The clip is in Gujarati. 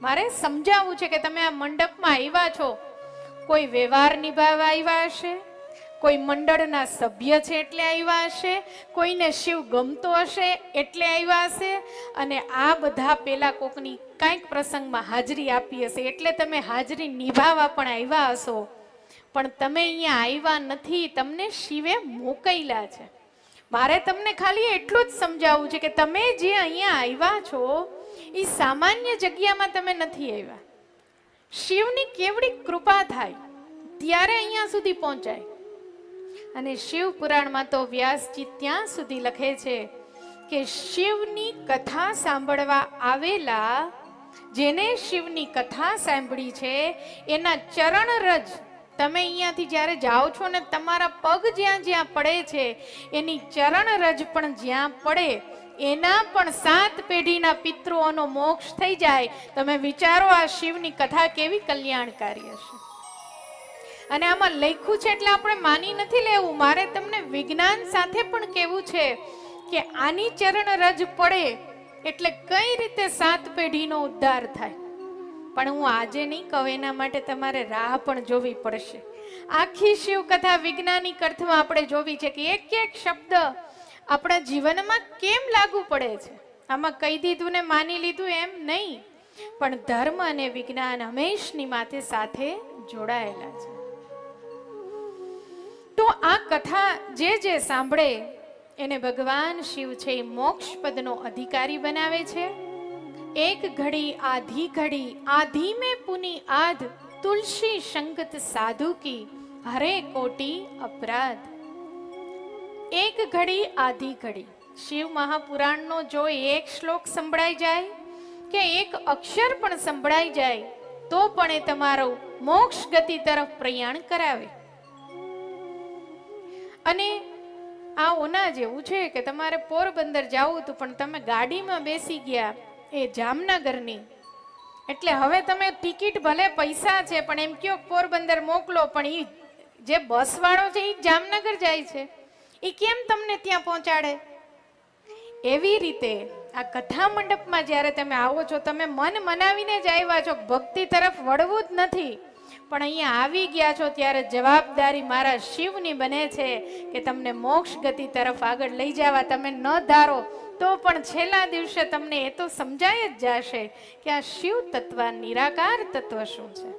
મારે સમજાવવું છે કે તમે આ મંડપમાં આવ્યા છો, કોઈ વ્યવહાર નિભાવવા આવ્યા હશે, કોઈ મંડળના સભ્ય છે એટલે આવ્યા હશે, કોઈને શિવ ગમતો હશે એટલે આવ્યા હશે, અને આ બધા પેલા કોકની કાંઈક પ્રસંગમાં હાજરી આપી હશે એટલે તમે હાજરી નિભાવવા પણ આવ્યા હશો. પણ તમે અહીંયા આવ્યા નથી, તમને શિવે મોકલ્યા છે. મારે તમને ખાલી એટલું જ સમજાવવું છે કે તમે જે અહીંયા આવ્યા છો એ સામાન્ય જગ્યામાં તમે નથી આવ્યા. શિવની કેવડી કૃપા થાય ત્યારે અહીંયા સુધી પહોંચાય. અને શિવ પુરાણમાં તો વ્યાસજી ત્યાં સુધી લખે છે કે શિવની કથા સાંભળવા આવેલા, જેને શિવની કથા સાંભળી છે એના ચરણ રજ, તમે અહીંયાથી જ્યારે જાઓ છો ને તમારા પગ જ્યાં જ્યાં પડે છે એની ચરણ રજ પણ જ્યાં પડે એના પણ 7 પેઢીના પિતૃઓનો મોક્ષ થઈ જાય. તમે વિચારો આ શિવની કથા કેવી કલ્યાણકારી હશે. અને આમાં લખ્યું છે એટલે આપણે માની નથી લેવું. મારે તમને વિજ્ઞાન સાથે પણ કહેવું છે કે આની ચરણ રજ પડે એટલે કઈ રીતે 7 પેઢીનો ઉદ્ધાર થાય. પણ હું આજે નહીં કહું, એના માટે તમારે રાહ પણ જોવી પડશે. આખી શિવ કથા વૈજ્ઞાનિક અર્થમાં આપણે જોવી છે કે એક એક શબ્દ આપણા જીવનમાં કેમ લાગુ પડે છે. આમાં કહી દીધું ને માની લીધું એમ નહીં, પણ ધર્મ અને વિજ્ઞાન હંમેશની માથે સાથે જોડાયેલા છે. તો આ કથા જે સાંભળે એને ભગવાન શિવ છે એ મોક્ષ પદનો અધિકારી બનાવે છે. એક ઘડી આધી ઘડી આધી में पुनी आध तुलसी संगत साधु की हरे कोटि अपराध. એક ઘડી આધી ઘડી. શિવ મહાપુરાણનો જો એક શ્લોક સંભળાઈ જાય કે એક અક્ષર પણ સંભળાઈ જાય તો પણ એ તમારો મોક્ષ ગતિ તરફ પ્રયાણ કરાવે. અને આ ઓના જેવું છે કે તમારે પોરબંદર જવું હતું પણ તમે ગાડીમાં બેસી ગયા એ જામનગરની, એટલે હવે તમે ટિકિટ ભલે પૈસા છે પણ એમ કયો પોરબંદર મોકલો, પણ એ જે બસ વાળો છે એ જામનગર જાય છે, એ કેમ તમને ત્યાં પહોંચાડે? એવી રીતે આ કથા મંડપમાં જ્યારે તમે આવો છો તમે મન મનાવીને જ આવ્યા છો, ભક્તિ તરફ વળવું જ નથી. પણ અહીંયા આવી ગયા છો ત્યારે જવાબદારી મારા શિવની બને છે કે તમને મોક્ષ ગતિ તરફ આગળ લઈ જવા. તમે ન ધારો તો પણ છેલ્લા દિવસે તમને એ તો સમજાય જ જશે કે આ શિવ તત્વ, નિરાકાર તત્વ શું છે.